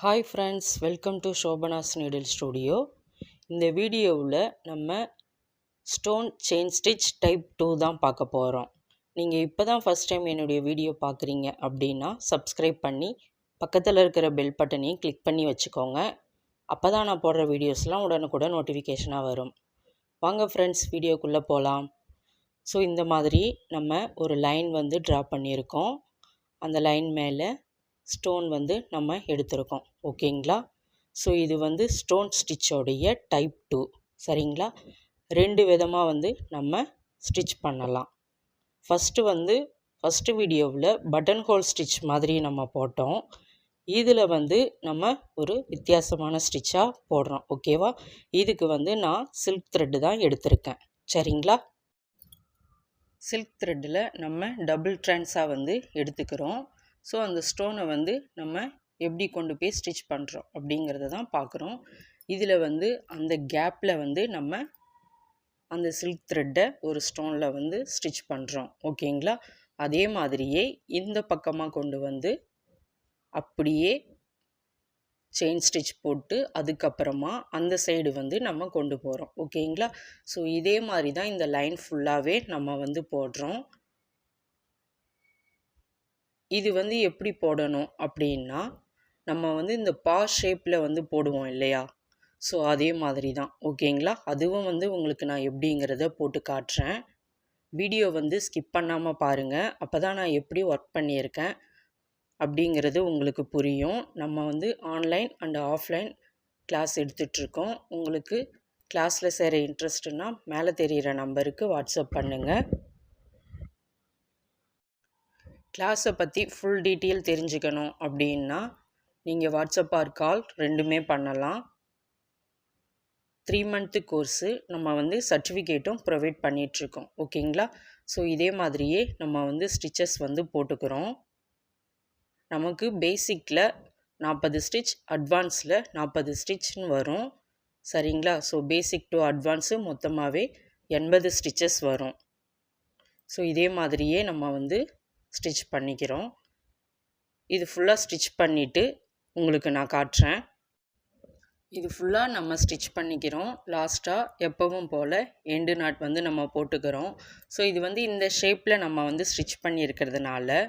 Hi friends, welcome to Shobana's needle studio. இந்த வீடியோவில் நம்ம ஸ்டோன் செயின் ஸ்டிச் டைப் 2 தான் பார்க்க போகிறோம். நீங்கள் இப்போ தான் ஃபஸ்ட் டைம் என்னுடைய வீடியோ பார்க்குறீங்க அப்படின்னா சப்ஸ்கிரைப் பண்ணி பக்கத்தில் இருக்கிற பெல் பட்டனையும் கிளிக் பண்ணி வச்சுக்கோங்க. அப்போ தான் நான் போடுற வீடியோஸ்லாம் உடனுக்குடன் நோட்டிஃபிகேஷனாக வரும். வாங்க ஃப்ரெண்ட்ஸ், வீடியோக்குள்ளே போகலாம். ஸோ இந்த மாதிரி நம்ம ஒரு லைன் ட்ரா பண்ணியிருக்கோம். அந்த லைன் மேலே ஸ்டோன் நம்ம எடுத்திருக்கோம். ஓகேங்களா? ஸோ இது ஸ்டோன் ஸ்டிச்சோடைய டைப் 2. சரிங்களா? ரெண்டு விதமாக நம்ம ஸ்டிச் பண்ணலாம். ஃபஸ்ட்டு வீடியோவில் பட்டன் ஹோல் ஸ்டிச் மாதிரி நம்ம போட்டோம். இதில் நம்ம ஒரு வித்தியாசமான ஸ்டிச்சாக போடுறோம். ஓகேவா? இதுக்கு நான் சில்க் த்ரெட்டு தான் எடுத்திருக்கேன். சரிங்களா? சில்க் த்ரெட்டில் நம்ம டபுள் ட்ரான்ஸாக எடுத்துக்கிறோம். ஸோ அந்த ஸ்டோனை நம்ம எப்படி கொண்டு போய் ஸ்டிச் பண்ணுறோம் அப்படிங்கிறத தான் பார்க்குறோம். இதில் அந்த கேப்பில் நம்ம அந்த சில்க் த்ரெட்டை ஒரு ஸ்டோனில் ஸ்டிச் பண்ணுறோம். ஓகேங்களா? அதே மாதிரியே இந்த பக்கமாக கொண்டு அப்படியே செயின் ஸ்டிச் போட்டு அதுக்கப்புறமா அந்த சைடு நம்ம கொண்டு போகிறோம். ஓகேங்களா? ஸோ இதே மாதிரி தான் இந்த லைன் ஃபுல்லாகவே நம்ம போடுறோம். இது எப்படி போடணும் அப்படின்னா, நம்ம இந்த பா ஷேப்பில் போடுவோம் இல்லையா? ஸோ அதே மாதிரி தான். ஓகேங்களா? அதுவும் உங்களுக்கு நான் எப்படிங்கிறத போட்டு காட்டுறேன். வீடியோ ஸ்கிப் பண்ணாமல் பாருங்கள். அப்போ தான் நான் எப்படி ஒர்க் பண்ணியிருக்கேன் அப்படிங்கிறது உங்களுக்கு புரியும். நம்ம ஆன்லைன் அண்ட் ஆஃப்லைன் கிளாஸ் எடுத்துகிட்ருக்கோம். உங்களுக்கு கிளாஸில் சேர இன்ட்ரெஸ்ட்டுன்னா மேலே தெரிகிற நம்பருக்கு வாட்ஸ்அப் பண்ணுங்கள். கிளாஸை பற்றி ஃபுல் டீட்டெயில் தெரிஞ்சுக்கணும் அப்படின்னா நீங்கள் வாட்ஸ்அப் ஆர் கால் ரெண்டுமே பண்ணலாம். 3 மந்த்து கோர்ஸு நம்ம சர்டிஃபிகேட்டும் ப்ரொவைட் பண்ணிகிட்ருக்கோம். ஓகேங்களா? ஸோ இதே மாதிரியே நம்ம ஸ்டிச்சஸ் போட்டுக்கிறோம். நமக்கு பேசிக்கில் 40 ஸ்டிச், அட்வான்ஸில் 40 ஸ்டிச்னு வரும். சரிங்களா? ஸோ பேசிக் டு அட்வான்ஸு மொத்தமாகவே 80 ஸ்டிச்சஸ் வரும். ஸோ இதே மாதிரியே நம்ம ஸ்டிச் பண்ணிக்கிறோம். இது ஃபுல்லாக ஸ்டிச் பண்ணிவிட்டு உங்களுக்கு நான் காட்டுறேன். இது ஃபுல்லாக நம்ம ஸ்டிச் பண்ணிக்கிறோம். லாஸ்ட்டாக எப்பவும் போல் எண்டு நாட் நம்ம போட்டுக்கிறோம். ஸோ இது இந்த ஷேப்பில் நம்ம ஸ்டிச் பண்ணியிருக்கிறதுனால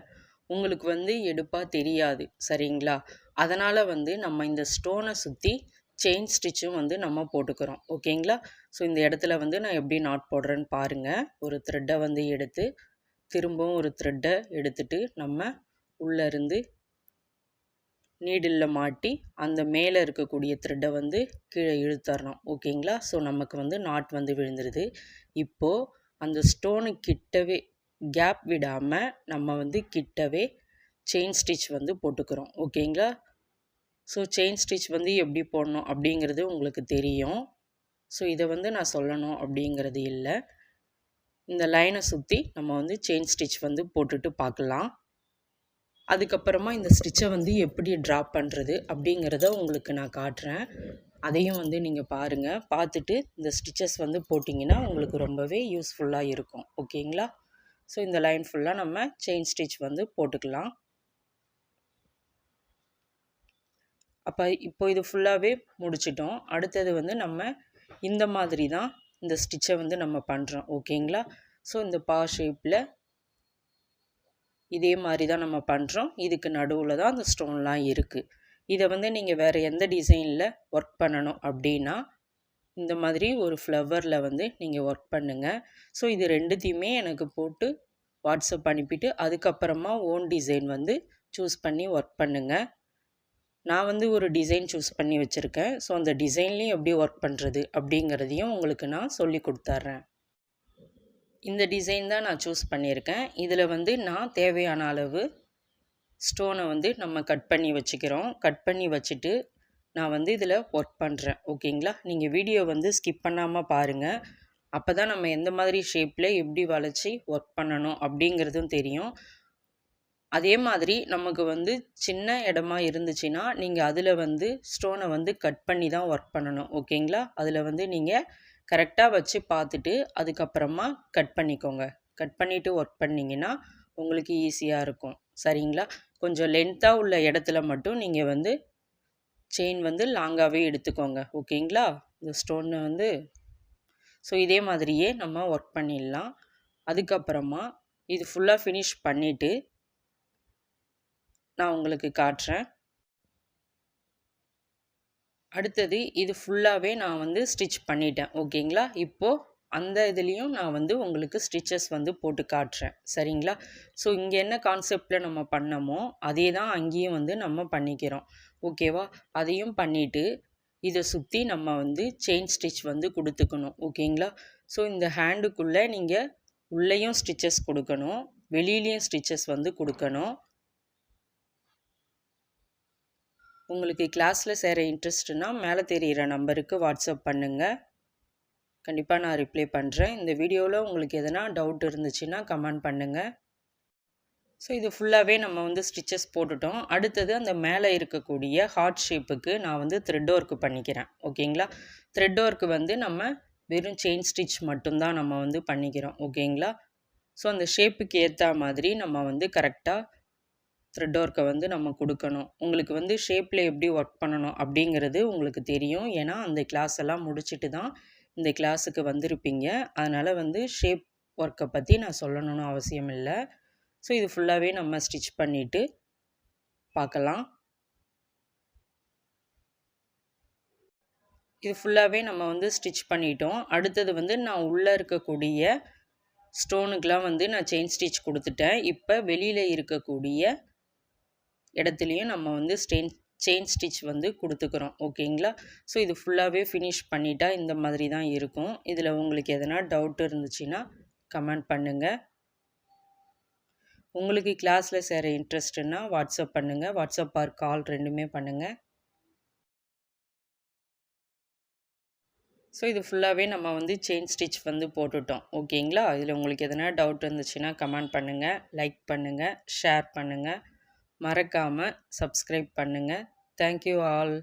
உங்களுக்கு எடுப்பாக தெரியாது. சரிங்களா? அதனால் நம்ம இந்த ஸ்டோனை சுற்றி செயின் ஸ்டிச்சும் நம்ம போட்டுக்கிறோம். ஓகேங்களா? ஸோ இந்த இடத்துல நான் எப்படி நாட் போடுறேன்னு பாருங்கள். ஒரு த்ரெட்டை எடுத்து திரும்பவும் ஒரு த்ரெட்டை எடுத்துகிட்டு நம்ம உள்ளேருந்து நீடிலில் மாட்டி அந்த மேலே இருக்கக்கூடிய த்ரெட்டை கீழே இழுத்தரணும். ஓகேங்களா? ஸோ நமக்கு நாட் விழுந்துருது. இப்போது அந்த ஸ்டோனு கிட்டவே கேப் விடாமல் நம்ம கிட்டவே செயின் ஸ்டிச் போட்டுக்கிறோம். ஓகேங்களா? ஸோ செயின் ஸ்டிச் எப்படி போடணும் அப்படிங்கிறது உங்களுக்கு தெரியும். ஸோ இதை நான் சொல்லணும் அப்படிங்கிறது இல்லை. இந்த லைனை சுற்றி நம்ம செயின் ஸ்டிச் போட்டுட்டு பார்க்கலாம். அதுக்கப்புறமா இந்த ஸ்டிச்சை எப்படி ட்ராப் பண்ணுறது அப்படிங்கிறத உங்களுக்கு நான் காட்டுறேன். அதையும் நீங்கள் பாருங்கள். பார்த்துட்டு இந்த ஸ்டிச்சஸ் போட்டிங்கன்னா உங்களுக்கு ரொம்பவே யூஸ்ஃபுல்லாக இருக்கும். ஓகேங்களா? ஸோ இந்த லைன் ஃபுல்லாக நம்ம செயின் ஸ்டிச் போட்டுக்கலாம். இப்போ இது ஃபுல்லாகவே முடிச்சிட்டோம். அடுத்தது நம்ம இந்த மாதிரி தான் இந்த ஸ்டிச்சை நம்ம பண்ணுறோம். ஓகேங்களா? ஸோ இந்த பா ஷேப்பில் இதே மாதிரி தான் நம்ம பண்ணுறோம். இதுக்கு நடுவில் தான் அந்த ஸ்டோன்லாம் இருக்குது. இதை நீங்கள் வேறு எந்த டிசைனில் ஒர்க் பண்ணணும் அப்படின்னா இந்த மாதிரி ஒரு ஃப்ளவரில் நீங்கள் ஒர்க் பண்ணுங்கள். ஸோ இது ரெண்டுத்தையுமே எனக்கு போட்டு வாட்ஸ்அப் அனுப்பிட்டு அதுக்கப்புறமா ஓன் டிசைன் சூஸ் பண்ணி ஒர்க் பண்ணுங்கள். நான் ஒரு டிசைன் சூஸ் பண்ணி வச்சுருக்கேன். ஸோ அந்த டிசைன்லேயும் எப்படி ஒர்க் பண்ணுறது அப்படிங்கிறதையும் உங்களுக்கு நான் சொல்லி கொடுத்துட்றேன். இந்த டிசைன் தான் நான் சூஸ் பண்ணியிருக்கேன். இதில் நான் தேவையான அளவு ஸ்டோனை நம்ம கட் பண்ணி வச்சுக்கிறோம். கட் பண்ணி வச்சுட்டு நான் இதில் ஒர்க் பண்ணுறேன். ஓகேங்களா? நீங்கள் வீடியோ ஸ்கிப் பண்ணாமல் பாருங்கள். அப்போ தான் நம்ம எந்த மாதிரி ஷேப்பில் எப்படி வளைச்சி ஒர்க் பண்ணணும் அப்படிங்கிறதும் தெரியும். அதே மாதிரி நமக்கு சின்ன இடமா இருந்துச்சுன்னா நீங்கள் அதில் ஸ்டோனை கட் பண்ணி தான் ஒர்க் பண்ணணும். ஓகேங்களா? அதில் நீங்கள் கரெக்டாக வச்சு பார்த்துட்டு அதுக்கப்புறமா கட் பண்ணிக்கோங்க. கட் பண்ணிவிட்டு ஒர்க் பண்ணிங்கன்னா உங்களுக்கு ஈஸியாக இருக்கும். சரிங்களா? கொஞ்சம் லென்த்தாக உள்ள இடத்துல மட்டும் நீங்கள் செயின் வந்து லாங்காகவே எடுத்துக்கோங்க. ஓகேங்களா? இந்த ஸ்டோனை வந்து ஸோ இதே மாதிரியே நம்ம ஒர்க் பண்ணிடலாம். அதுக்கப்புறமா இது ஃபுல்லாக ஃபினிஷ் பண்ணிவிட்டு நான் உங்களுக்கு காட்டுறேன். அடுத்தது இது ஃபுல்லாகவே நான் வந்து ஸ்டிச் பண்ணிட்டேன். ஓகேங்களா? இப்போது அந்த இதுலேயும் நான் வந்து உங்களுக்கு ஸ்டிச்சஸ் வந்து போட்டு காட்டுறேன். சரிங்களா? ஸோ இங்கே என்ன கான்செப்டில் நம்ம பண்ணமோ அதே தான் அங்கேயும் வந்து நம்ம பண்ணிக்கிறோம். ஓகேவா? அதையும் பண்ணிவிட்டு இதை சுற்றி நம்ம வந்து செயின் ஸ்டிச் வந்து கொடுத்துக்கணும். ஓகேங்களா? ஸோ இந்த ஹேண்டுக்குள்ளே நீங்கள் உள்ளேயும் ஸ்டிச்சஸ் கொடுக்கணும், வெளியிலையும் ஸ்டிச்சஸ் வந்து கொடுக்கணும். உங்களுக்கு கிளாஸில் சேர இன்ட்ரெஸ்ட்னா மேலே தெரிகிற நம்பருக்கு வாட்ஸ்அப் பண்ணுங்கள். கண்டிப்பாக நான் ரிப்ளை பண்ணுறேன். இந்த வீடியோவில் உங்களுக்கு எதனா டவுட் இருந்துச்சுன்னா கமெண்ட் பண்ணுங்கள். ஸோ இது ஃபுல்லாகவே நம்ம வந்து ஸ்டிச்சஸ் போட்டுட்டோம். அடுத்தது அந்த மேலே இருக்கக்கூடிய ஹார்ட் ஷேப்புக்கு நான் வந்து த்ரெட் ஒர்க்கு பண்ணிக்கிறேன். ஓகேங்களா? த்ரெட் ஒர்க்கு வந்து நம்ம வெறும் செயின் ஸ்டிச் மட்டும்தான் நம்ம வந்து பண்ணிக்கிறோம். ஓகேங்களா? ஸோ அந்த ஷேப்புக்கு ஏற்ற மாதிரி நம்ம வந்து கரெக்டாக த்ரெட் ஒர்க்கை வந்து நம்ம கொடுக்கணும். உங்களுக்கு வந்து ஷேப்பில் எப்படி ஒர்க் பண்ணணும் அப்படிங்கிறது உங்களுக்கு தெரியும். ஏன்னா அந்த கிளாஸ் எல்லாம் முடிச்சுட்டு தான் இந்த கிளாஸுக்கு வந்திருப்பீங்க. அதனால் வந்து ஷேப் ஒர்க்கை பற்றி நான் சொல்லணும்னு அவசியம் இல்லை. ஸோ இது ஃபுல்லாகவே நம்ம ஸ்டிச் பண்ணிவிட்டு பார்க்கலாம். இது ஃபுல்லாகவே நம்ம வந்து ஸ்டிச் பண்ணிட்டோம். அடுத்தது வந்து நான் உள்ளே இருக்கக்கூடிய ஸ்டோனுக்கெலாம் வந்து நான் செயின் ஸ்டிச் கொடுத்துட்டேன். இப்போ வெளியில் இருக்கக்கூடிய இடத்துலையும் நம்ம வந்து செயின் ஸ்டிச் வந்து கொடுத்துக்கிறோம். ஓகேங்களா? ஸோ இது ஃபுல்லாகவே ஃபினிஷ் பண்ணிட்டா இந்த மாதிரி தான் இருக்கும். இதில் உங்களுக்கு எதனா டவுட் இருந்துச்சுன்னா கமெண்ட் பண்ணுங்கள். உங்களுக்கு கிளாஸில் சேர இன்ட்ரெஸ்ட்னா வாட்ஸ்அப் பண்ணுங்கள். வாட்ஸ்அப் ஆர் கால் ரெண்டுமே பண்ணுங்கள். ஸோ இது ஃபுல்லாகவே நம்ம வந்து செயின் ஸ்டிச் வந்து போட்டுட்டோம். ஓகேங்களா? இதில் உங்களுக்கு எதனா டவுட் இருந்துச்சுன்னா கமெண்ட் பண்ணுங்கள், லைக் பண்ணுங்கள், ஷேர் பண்ணுங்கள். மறக்காமல் சப்ஸ்கிரைப் பண்ணுங்கள். Thank you all.